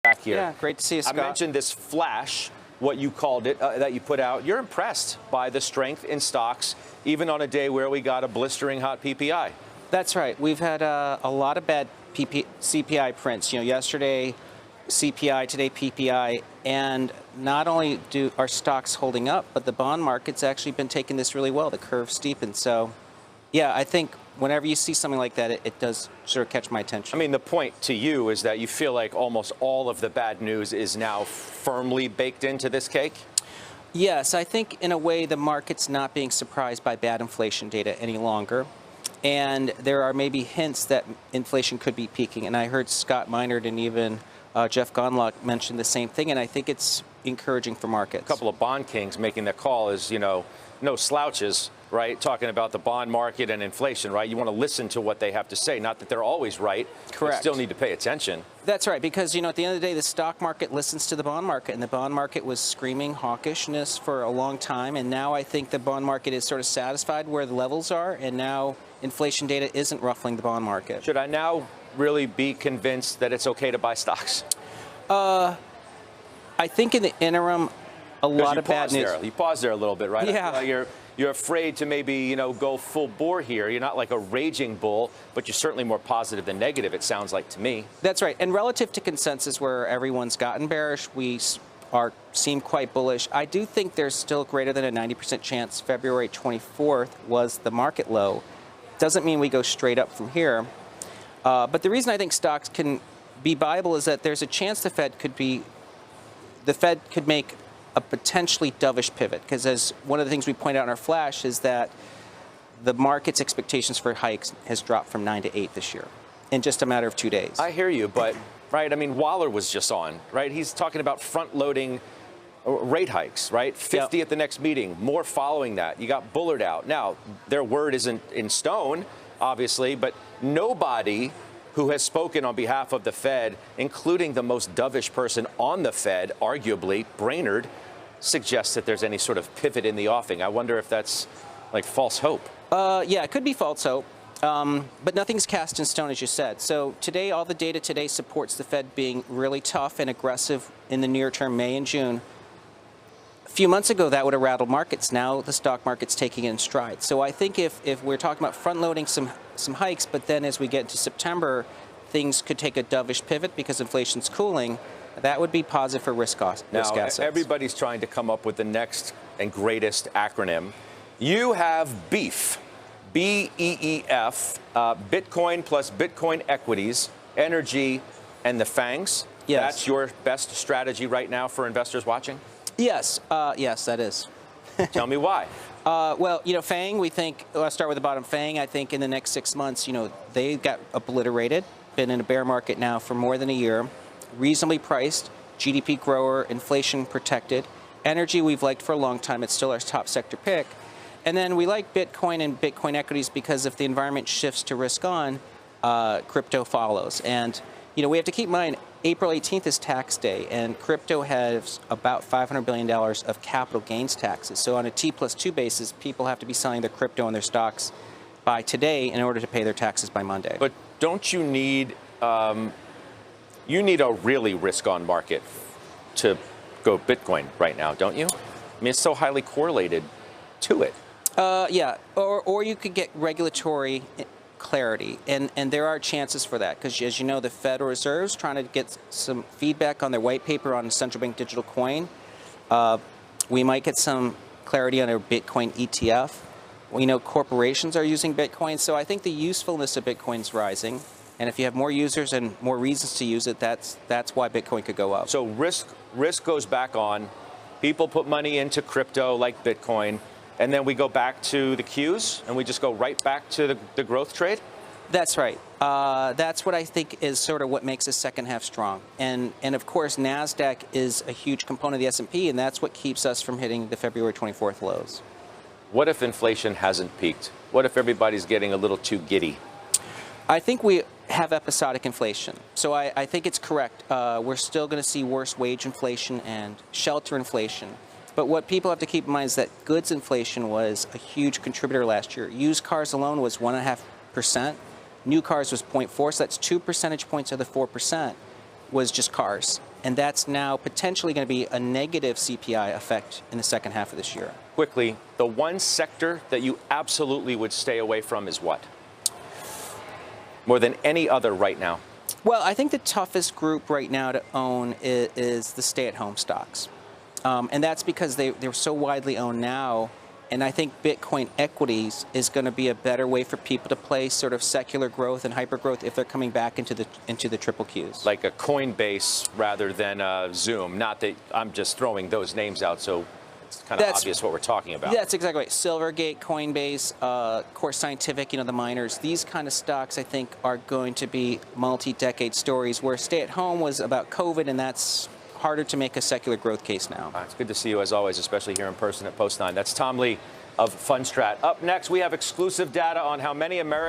back here. Yeah, great to see you, Scott. I mentioned this flash, what you called it, that you put out. You're impressed by the strength in stocks, even on a day where we got a blistering hot PPI. That's right. We've had a lot of bad CPI prints. Yesterday CPI, today PPI, and not only are stocks holding up, but the bond market's actually been taking this really well. The curve steepened. So, yeah, I think whenever you see something like that, it does sort of catch my attention. I mean, the point to you is that you feel like almost all of the bad news is now firmly baked into this cake? Yes, I think in a way the market's not being surprised by bad inflation data any longer. And there are maybe hints that inflation could be peaking. And I heard Scott Minerd and even Jeff Gonlock mention the same thing. And I think it's encouraging for markets. A couple of bond kings making the call is, no slouches, right? Talking about the bond market and inflation, right? You want to listen to what they have to say. Not that they're always right. Correct. You still need to pay attention. That's right, because, at the end of the day, the stock market listens to the bond market, and the bond market was screaming hawkishness for a long time, and now I think the bond market is sort of satisfied where the levels are, and now inflation data isn't ruffling the bond market. Should I now really be convinced that it's okay to buy stocks? I think in the interim, a lot of bad news. You paused there a little bit, right? Yeah. You're afraid to maybe, go full bore here. You're not like a raging bull, but you're certainly more positive than negative, it sounds like to me. That's right. And relative to consensus where everyone's gotten bearish, we seem quite bullish. I do think there's still greater than a 90% chance February 24th was the market low. Doesn't mean we go straight up from here. But the reason I think stocks can be viable is that there's a chance the Fed could make a potentially dovish pivot, because as one of the things we point out in our flash is that the market's expectations for hikes has dropped from 9 to 8 this year in just a matter of 2 days. I hear you, but right, I mean, Waller was just on, right? He's talking about front-loading rate hikes, right? 50 Yep. at the next meeting, more following that. You got Bullard out. Now, their word isn't in stone, obviously, but nobody who has spoken on behalf of the Fed, including the most dovish person on the Fed, arguably, Brainerd, suggests that there's any sort of pivot in the offing. I wonder if that's like false hope. Yeah, it could be false hope. But nothing's cast in stone, as you said. So today, all the data today supports the Fed being really tough and aggressive in the near term, May and June. A few months ago, that would have rattled markets. Now the stock market's taking it in stride. So I think if we're talking about front-loading some hikes, but then as we get into September, things could take a dovish pivot because inflation's cooling, that would be positive for risk assets. Now, everybody's trying to come up with the next and greatest acronym. You have BEEF, B-E-E-F, Bitcoin plus Bitcoin equities, energy, and the FANGs. Yes. That's your best strategy right now for investors watching? Yes, yes, that is. Tell me why. Well, FANG, we think, I'll start with the bottom. FANG, I think in the next 6 months, they got obliterated, been in a bear market now for more than a year, reasonably priced, GDP grower, inflation protected. Energy we've liked for a long time. It's still our top sector pick. And then we like Bitcoin and Bitcoin equities because if the environment shifts to risk on, crypto follows. And, we have to keep in mind, April 18th is tax day, and crypto has about $500 billion of capital gains taxes. So on a T+2 basis, people have to be selling their crypto and their stocks by today in order to pay their taxes by Monday. But don't you need, you need a really risk-on market to go Bitcoin right now, don't you? I mean, it's so highly correlated to it. Yeah, or you could get regulatory clarity, and there are chances for that, because as you know, the Federal Reserve's trying to get some feedback on their white paper on a central bank digital coin. We might get some clarity on a Bitcoin ETF. We know corporations are using Bitcoin, so I think the usefulness of Bitcoin is rising, and if you have more users and more reasons to use it, that's why Bitcoin could go up. So risk goes back on. People put money into crypto like Bitcoin, and then we go back to the Qs, and we just go right back to the growth trade? That's right. That's what I think is sort of what makes the second half strong. And of course, NASDAQ is a huge component of the S&P, and that's what keeps us from hitting the February 24th lows. What if inflation hasn't peaked? What if everybody's getting a little too giddy? I think we have episodic inflation. So I think it's correct. We're still going to see worse wage inflation and shelter inflation. But what people have to keep in mind is that goods inflation was a huge contributor last year. Used cars alone was 1.5%. New cars was 0.4%, so that's 2 percentage points of the 4%. was just cars. And that's now potentially going to be a negative CPI effect in the second half of this year. Quickly, the one sector that you absolutely would stay away from is what? More than any other right now. Well, I think the toughest group right now to own is the stay-at-home stocks. And that's because they're so widely owned now. And I think Bitcoin equities is going to be a better way for people to play sort of secular growth and hypergrowth if they're coming back into the triple Qs. Like a Coinbase rather than a Zoom. Not that I'm just throwing those names out, so it's kind of obvious what we're talking about. That's exactly right. Silvergate, Coinbase, Core Scientific, the miners. These kind of stocks, I think, are going to be multi-decade stories where stay-at-home was about COVID, and that's harder to make a secular growth case now. It's good to see you as always, especially here in person at Post 9. That's Tom Lee of Fundstrat. Up next, we have exclusive data on how many Americans